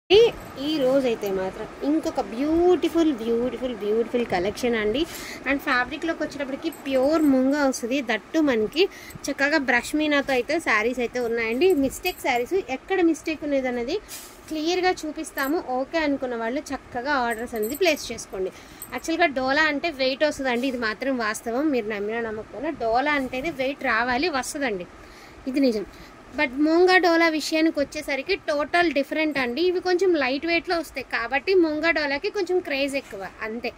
ఈ రోజైతే మాత్రం ఇంకొక బ్యూటిఫుల్ కలెక్షన్ అండి. అండ్ ఫ్యాబ్రిక్లోకి వచ్చేటప్పటికి ప్యూర్ ముంగా వస్తుంది. దట్టు మనకి చక్కగా బ్రష్ మీనాతో అయితే శారీస్ అయితే ఉన్నాయండి. మిస్టేక్ శారీస్ ఎక్కడ మిస్టేక్ ఉన్నది అనేది క్లియర్గా చూపిస్తాము. ఓకే అనుకున్న వాళ్ళు చక్కగా ఆర్డర్స్ అనేది ప్లేస్ చేసుకోండి. యాక్చువల్గా డోలా అంటే వెయిట్ వస్తుందండి, ఇది మాత్రం వాస్తవం. మీరు నమ్మినా నమ్మకపోయినా డోలా అంటేనే వెయిట్ రావాలి, వస్తుందండి, ఇది నిజం. బట్ మూంగా డోలా విషయానికి వచ్చేసరికి టోటల్ డిఫరెంట్ అండి. ఇవి కొంచెం లైట్ వెయిట్లో వస్తాయి కాబట్టి మూంగా డోలాకి కొంచెం క్రేజ్ ఎక్కువ అంతే.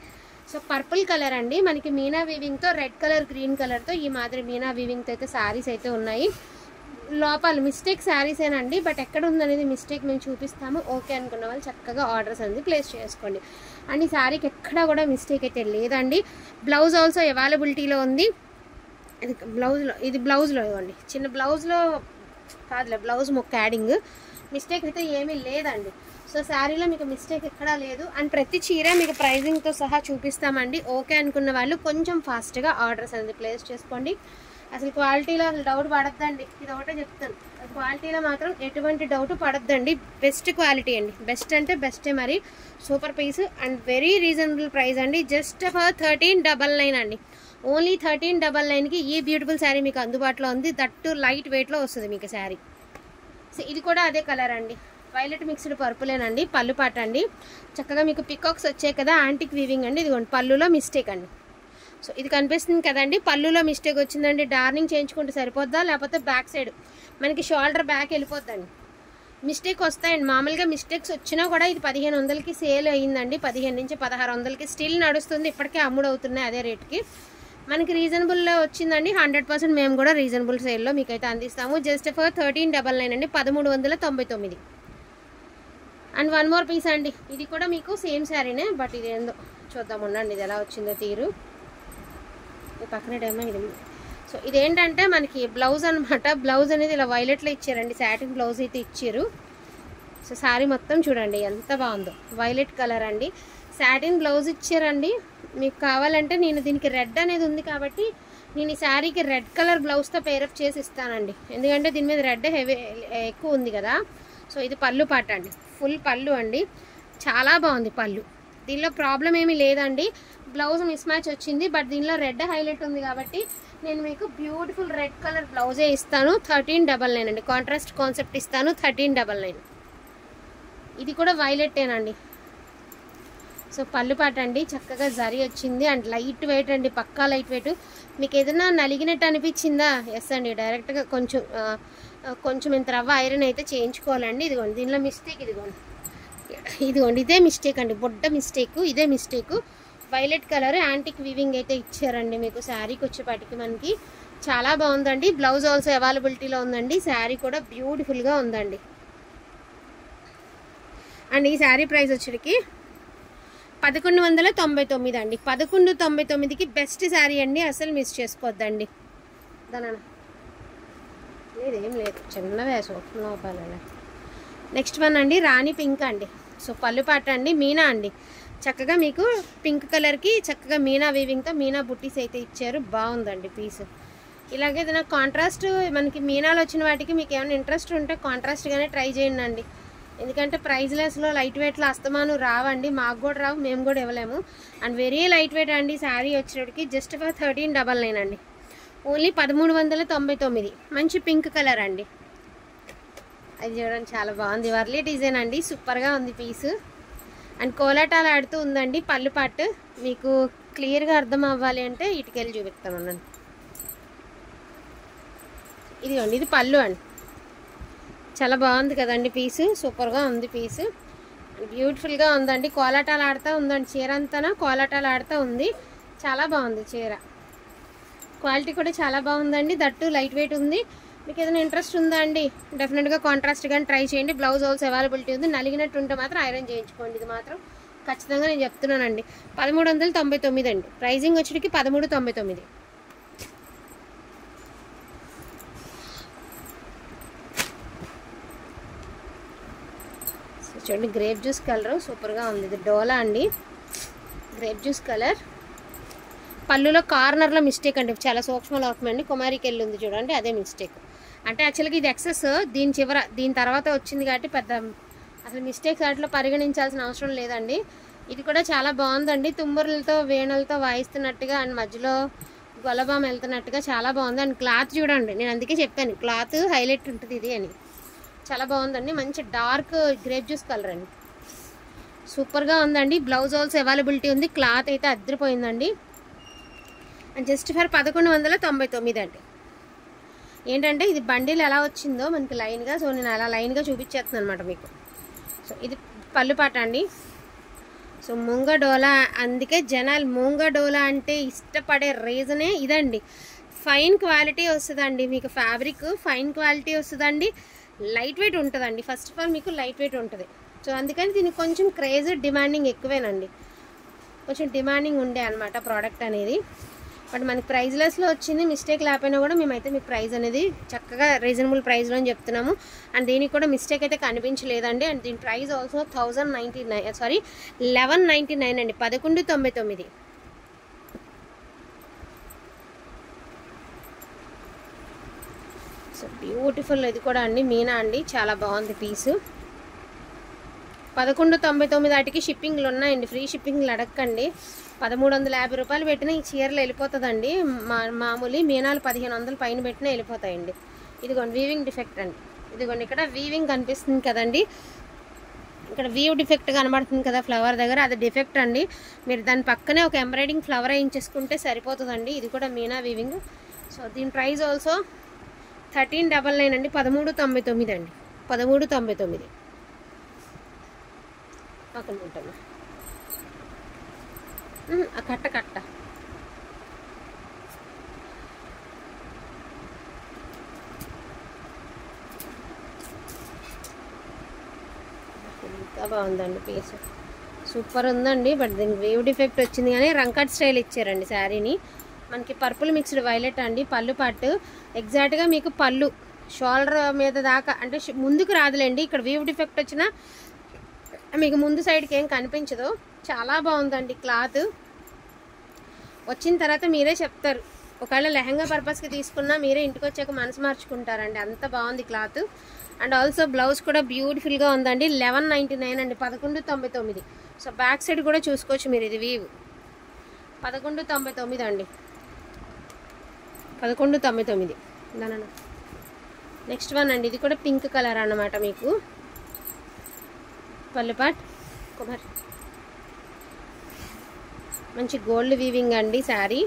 సో పర్పుల్ కలర్ అండి, మనకి మీనా వీవింగ్తో రెడ్ కలర్ గ్రీన్ కలర్తో ఈ మాదిరి మీనా వీవింగ్తో అయితే శారీస్ అయితే ఉన్నాయి. లోపల మిస్టేక్ శారీసేనండి, బట్ ఎక్కడ ఉందనేది మిస్టేక్ మేము చూపిస్తాము. ఓకే అనుకున్న వాళ్ళు చక్కగా ఆర్డర్స్ అనేది ప్లేస్ చేసుకోండి. అండ్ ఈ శారీకి ఎక్కడా కూడా మిస్టేక్ అయితే లేదండి. బ్లౌజ్ ఆల్సో అవైలబిలిటీలో ఉంది. ఇది బ్లౌజ్లో ఇవ్వండి, చిన్న బ్లౌజ్లో కాదులే, బ్లౌజ్ మొక్క యాడింగ్ మిస్టేక్ అయితే ఏమీ లేదండి. సో శారీలో మీకు మిస్టేక్ ఎక్కడా లేదు. అండ్ ప్రతి చీర మీకు ప్రైజింగ్తో సహా చూపిస్తామండి. ఓకే అనుకున్న వాళ్ళు కొంచెం ఫాస్ట్గా ఆర్డర్స్ అనేది ప్లేస్ చేసుకోండి. అసలు క్వాలిటీలో అసలు డౌట్ పడద్దండి, ఇది ఒకటే చెప్తాను. క్వాలిటీలో మాత్రం ఎటువంటి డౌట్ పడద్దండి. బెస్ట్ క్వాలిటీ అండి, బెస్ట్ అంటే బెస్టే మరి. Super piece and very reasonable price అండి. జస్ట్ ఫర్ 1399 అండి. ఓన్లీ 1399కి ఈ బ్యూటిఫుల్ శారీ మీకు అందుబాటులో ఉంది. దట్టు లైట్ వెయిట్లో వస్తుంది మీకు శారీ. సో ఇది కూడా అదే కలర్ అండి, వైలెట్ మిక్స్డ్ పర్పులేనండి. పళ్ళు పాట అండి, చక్కగా మీకు పికాక్స్ వచ్చాయి కదా, యాంటిక్ వీవింగ్ అండి. ఇదిగోండి పళ్ళులో మిస్టేక్ అండి. సో ఇది కనిపిస్తుంది కదండి, పళ్ళులో మిస్టేక్ వచ్చిందండి. డార్నింగ్ చేయించుకుంటే సరిపోద్దా, లేకపోతే బ్యాక్ సైడ్ మనకి షోల్డర్ బ్యాక్ వెళ్ళిపోద్దండి. మిస్టేక్ వస్తాయండి. మామూలుగా మిస్టేక్స్ వచ్చినా కూడా ఇది 1500కి సేల్ అయ్యిందండి. 15 నుంచి 1600కి స్టిల్ నడుస్తుంది. ఇప్పటికే అమ్ముడవుతున్నాయి అదే రేట్కి. మనకి రీజనబుల్లో వచ్చిందండి. 100% మేము కూడా రీజనబుల్ సేల్లో మీకైతే అందిస్తాము. జస్ట్ ఫర్ 1399 అండి, 1399. అండ్ వన్ మోర్ పీస్ అండి, ఇది కూడా మీకు సేమ్ శారీనే, బట్ ఇది ఏందో చూద్దాం ఉండండి ఇది ఎలా వచ్చిందో తీరు. ఈ పక్కన డేమో ఇది. సో ఇదేంటంటే మనకి బ్లౌజ్ అనమాట. బ్లౌజ్ అనేది ఇలా వైలెట్లో ఇచ్చారండి, సాటిన్ బ్లౌజ్ అయితే ఇచ్చారు. సో శారీ మొత్తం చూడండి ఎంత బాగుందో, వైలెట్ కలర్ అండి, సాటిన్ బ్లౌజ్ ఇచ్చారండి. మీకు కావాలంటే నేను దీనికి రెడ్ అనేది ఉంది కాబట్టి నేను ఈ శారీకి రెడ్ కలర్ బ్లౌజ్తో పేరప్ చేసి ఇస్తానండి, ఎందుకంటే దీని మీద రెడ్ హెవీ ఎక్కువ ఉంది కదా. సో ఇది పళ్ళు పాట అండి, ఫుల్ పళ్ళు అండి, చాలా బాగుంది పళ్ళు. దీనిలో ప్రాబ్లం ఏమీ లేదండి. బ్లౌజ్ మిస్ మ్యాచ్ వచ్చింది, బట్ దీనిలో రెడ్ హైలైట్ ఉంది కాబట్టి నేను మీకు బ్యూటిఫుల్ రెడ్ కలర్ బ్లౌజే ఇస్తాను. 1399 అండి, కాంట్రాస్ట్ కాన్సెప్ట్ ఇస్తాను. 1399. ఇది కూడా వైలెట్టేనండి. సో పళ్ళు పాట అండి, చక్కగా జరీ వచ్చింది అండ్ లైట్ వెయిట్ అండి, పక్కా లైట్ వెయిట్. మీకు ఏదైనా నలిగినట్టు అనిపించిందా? ఎస్ అండి, డైరెక్ట్గా కొంచెం ఇంత రవ్వ ఐరన్ అయితే చేయించుకోవాలండి. ఇదిగోండి దీనిలో మిస్టేక్, ఇదిగోండి ఇదే మిస్టేక్ అండి, బొడ్డ మిస్టేక్, ఇదే mistake. Violet colour antique weaving అయితే ఇచ్చారండి మీకు శారీకి వచ్చేపాటికి. మనకి చాలా బాగుందండి. బ్లౌజ్ ఆల్సో అవైలబిలిటీలో ఉందండి. శారీ కూడా బ్యూటిఫుల్గా ఉందండి. అండ్ ఈ శారీ ప్రైస్ వచ్చేటికి 1199 అండి. 1199కి బెస్ట్ శారీ అండి, అసలు మిస్ చేసుకోవద్దండి. దానా లేదేం లేదు, చిన్న వేసుకోవాలి. నెక్స్ట్ వన్ అండి, రాణి పింక్ అండి. సో పళ్ళు పాట అండి, మీనా అండి, చక్కగా మీకు పింక్ కలర్కి చక్కగా మీనా వీవింగ్తో మీనా బుట్టీస్ అయితే ఇచ్చారు. బాగుందండి పీస్. ఇలాగే ఏదైనా కాంట్రాస్ట్ మనకి మీనాలు వచ్చిన వాటికి మీకు ఏమైనా ఇంట్రెస్ట్ ఉంటే కాంట్రాస్ట్గానే ట్రై చేయండి అండి, ఎందుకంటే ప్రైజ్లెస్లో లైట్ వెయిట్లో అస్తమాను రావండి, మాకు కూడా రావు, మేము కూడా ఇవ్వలేము. అండ్ వెరీ లైట్ వెయిట్ అండి శారీ వచ్చేటికి. జస్ట్ ఫర్ 1399 అండి, ఓన్లీ 1399. మంచి పింక్ కలర్ అండి, అది చూడండి చాలా బాగుంది. వర్లీ డిజైన్ అండి, సూపర్గా ఉంది పీసు. అండ్ కోలాటాలు ఆడుతూ ఉందండి పళ్ళు పాటు. మీకు క్లియర్గా అర్థం అవ్వాలి అంటే ఇటుకెళ్ళి చూపిస్తామన్నాను. ఇదిగోండి ఇది పళ్ళు అండి, చాలా బాగుంది కదండి పీసు, సూపర్గా ఉంది పీసు, బ్యూటిఫుల్గా ఉందండి. కోలాటాలు ఆడుతూ ఉందండి చీర అంతా, కోలాటాలు ఆడుతూ ఉంది. చాలా బాగుంది చీర, క్వాలిటీ కూడా చాలా బాగుందండి. దట్టు లైట్ వెయిట్ ఉంది. మీకు ఏదైనా ఇంట్రెస్ట్ ఉందా అండి, డెఫినెట్గా కాంట్రాస్ట్ కానీ ట్రై చేయండి. బ్లౌజ్ ఆల్సో అవైలబిలిటీ ఉంది. నలిగినట్టు ఉంటే మాత్రం ఐరన్ చేయించుకోండి, ఇది మాత్రం ఖచ్చితంగా నేను చెప్తున్నానండి. 1399 అండి, ప్రైజింగ్ వచ్చేటికి 1399. చూడండి గ్రేప్ జ్యూస్ కలర్ సూపర్గా ఉంది, ఇది డోలా అండి, గ్రేప్ జ్యూస్ కలర్. పళ్ళులో కార్నర్లో మిస్టేక్ అండి, చాలా సూక్ష్మ లోపం అండి, కుమారికి వెళ్ళి ఉంది చూడండి, అదే మిస్టేక్. అంటే యాక్చువల్గా ఇది ఎక్సెస్, దీని తర్వాత వచ్చింది కాబట్టి పెద్ద అసలు మిస్టేక్స్ వాటిలో పరిగణించాల్సిన అవసరం లేదండి. ఇది కూడా చాలా బాగుందండి, తుంబురులతో వేణులతో వాయిస్తున్నట్టుగా అండ్ మధ్యలో గొలబాం వెళ్తున్నట్టుగా చాలా బాగుంది. అండ్ క్లాత్ చూడండి, నేను అందుకే చెప్పాను క్లాత్ హైలైట్ ఉంటుంది ఇది అని. చాలా బాగుందండి, మంచి డార్క్ గ్రేప్ జ్యూస్ కలర్ అండి, సూపర్గా ఉందండి. బ్లౌజ్ ఆల్సో అవైలబిలిటీ ఉంది, క్లాత్ అయితే అద్దరిపోయిందండి. అండ్ జస్ట్ ఫర్ 1199 అండి. ఏంటంటే ఇది బండిల్ ఎలా వచ్చిందో మనకి లైన్గా, సో నేను అలా లైన్గా చూపించేస్తున్నాను అనమాట మీకు. సో ఇది పళ్ళు పాట అండి. సో ముంగ డోలా, అందుకే జనాలు ముంగ డోలా అంటే ఇష్టపడే రీజనే ఇదండి. ఫైన్ క్వాలిటీ వస్తుందండి మీకు, ఫ్యాబ్రిక్ ఫైన్ క్వాలిటీ వస్తుందండి, లైట్ వెయిట్ ఉంటుందండి. ఫస్ట్ ఆఫ్ ఆల్ మీకు లైట్ వెయిట్ ఉంటుంది. సో అందుకని దీనికి కొంచెం క్రేజ్ డిమాండింగ్ ఎక్కువేనండి, కొంచెం డిమాండింగ్ ఉండే అనమాట ప్రోడక్ట్ అనేది. బట్ మనకి ప్రైజ్లెస్లో వచ్చింది, మిస్టేక్ లేకపోయినా కూడా మేమైతే మీకు ప్రైస్ అనేది చక్కగా రీజనబుల్ ప్రైస్లో అని చెప్తున్నాము. అండ్ దీనికి కూడా మిస్టేక్ అయితే కనిపించలేదండి. అండ్ దీని ప్రైస్ ఆల్సో 1199 అండి, 1199. సో బ్యూటిఫుల్ ఇది కూడా అండి, మీనా అండి, చాలా బాగుంది పీసు. 1199 వాటికి షిప్పింగ్లు ఉన్నాయండి, ఫ్రీ షిప్పింగ్లు అడగండి. 1350 రూపాయలు పెట్టినా ఈ చీరలు వెళ్ళిపోతుందండి. మామూలు మీనాలు 1500 పైన పెట్టినా వెళ్ళిపోతాయండి. ఇదిగోండి వీవింగ్ డిఫెక్ట్ అండి, ఇదిగోండి ఇక్కడ వీవింగ్ కనిపిస్తుంది కదండి, ఇక్కడ వీవ్ డిఫెక్ట్ కనబడుతుంది కదా ఫ్లవర్ దగ్గర, అది డిఫెక్ట్ అండి. మీరు దాని పక్కనే ఒక ఎంబ్రాయిడింగ్ ఫ్లవర్ వేయించేసుకుంటే సరిపోతుందండి. ఇది కూడా మీనా వీవింగ్. సో దీని ప్రైస్ ఆల్సో 1399 అండి, 1399 అండి, 1399. పక్కన ఉంటాను కట్ట కట్ట. ఇంకా బాగుందండి పీస్, సూపర్ ఉందండి. బట్ దీనికి వేవ్ డిఫెక్ట్ వచ్చింది కానీ రంకట్ స్టైల్ ఇచ్చారండి శారీని. మనకి పర్పుల్ మిక్స్డ్ వైలెట్ అండి, పళ్ళు పాటు ఎగ్జాక్ట్గా మీకు పళ్ళు షోల్డర్ మీద దాకా అంటే ముందుకు రాదులేండి. ఇక్కడ వేవ్ డిఫెక్ట్ వచ్చినా మీకు ముందు సైడ్కి ఏం కనిపించదు. చాలా బాగుందండి క్లాత్. వచ్చిన తర్వాత మీరే చెప్తారు, ఒకవేళ లెహంగా పర్పస్కి తీసుకున్నా మీరే ఇంటికి వచ్చాక మనసు మార్చుకుంటారండి, అంత బాగుంది క్లాత్. అండ్ ఆల్సో బ్లౌజ్ కూడా బ్యూటిఫుల్గా ఉందండి. 1199 అండి, 1199. సో బ్యాక్ సైడ్ కూడా చూసుకోవచ్చు మీరు, ఇది వీవ్ 1199 అండి, 1199. దానా నెక్స్ట్ వన్ అండి, ఇది కూడా పింక్ కలర్ అన్నమాట. మీకు పల్లిపాట్ కుమార్ మంచి గోల్డ్ వీవింగ్ అండి శారీ,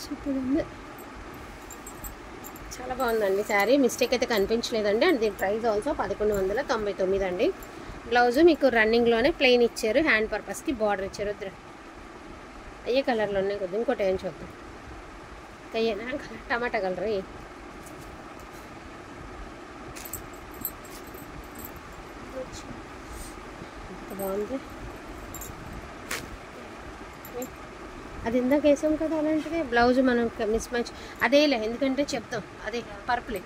సూపర్ ఉంది, చాలా బాగుందండి శారీ. మిస్టేక్ అయితే కనిపించలేదండి. అండ్ దీని ప్రైస్ ఆల్సో 1199 అండి. బ్లౌజు మీకు రన్నింగ్లోనే ప్లెయిన్ ఇచ్చారు, హ్యాండ్ పర్పస్కి బార్డర్ ఇచ్చారు. వద్దు అయ్యే కలర్లో ఉన్నాయి కొద్దిగా, ఇంకోటి ఏం చూద్దాం. అయ్యేనా కలర్, టమాటా కలర్. బాగుంది, అది ఇందాక వేసాం కదా అలాంటిదే. బ్లౌజ్ మనం మిస్ మ్యాచ్ అదేలే, ఎందుకంటే చెప్తాం అదే పర్పులే,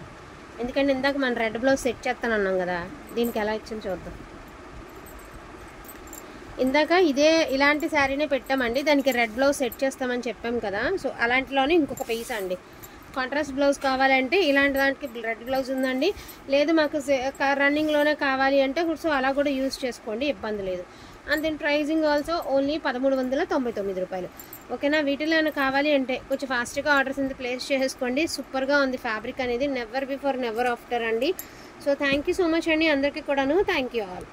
ఎందుకంటే ఇందాక మనం రెడ్ బ్లౌజ్ సెట్ చేస్తాను అన్నాం కదా, దీనికి ఎలా ఇచ్చింది చూద్దాం. ఇందాక ఇదే ఇలాంటి శారీనే పెట్టామండి, దానికి రెడ్ బ్లౌజ్ సెట్ చేస్తామని చెప్పాం కదా. సో అలాంటిలోనే ఇంకొక పీస్ అండి, కాంట్రాస్ట్ బ్లౌజ్ కావాలంటే ఇలాంటి దానికి రెడ్ బ్లౌజ్ ఉందండి. లేదు మాకు రన్నింగ్లోనే కావాలి అంటే సో అలా కూడా యూజ్ చేసుకోండి, ఇబ్బంది లేదు. అండ్ దీని ప్రైజింగ్ ఆల్సో ఓన్లీ 1399 రూపాయలు. ఓకేనా, వీటిలో ఏమైనా కావాలి అంటే కొంచెం ఫాస్ట్గా ఆర్డర్స్ అనేది ప్లేస్ చేసుకోండి. సూపర్గా ఉంది ఫ్యాబ్రిక్ అనేది, నెవర్ బిఫోర్ నెవర్ ఆఫ్టర్ అండి. So thank you so much అండి అందరికీ కూడాను, థ్యాంక్ యూ ఆల్.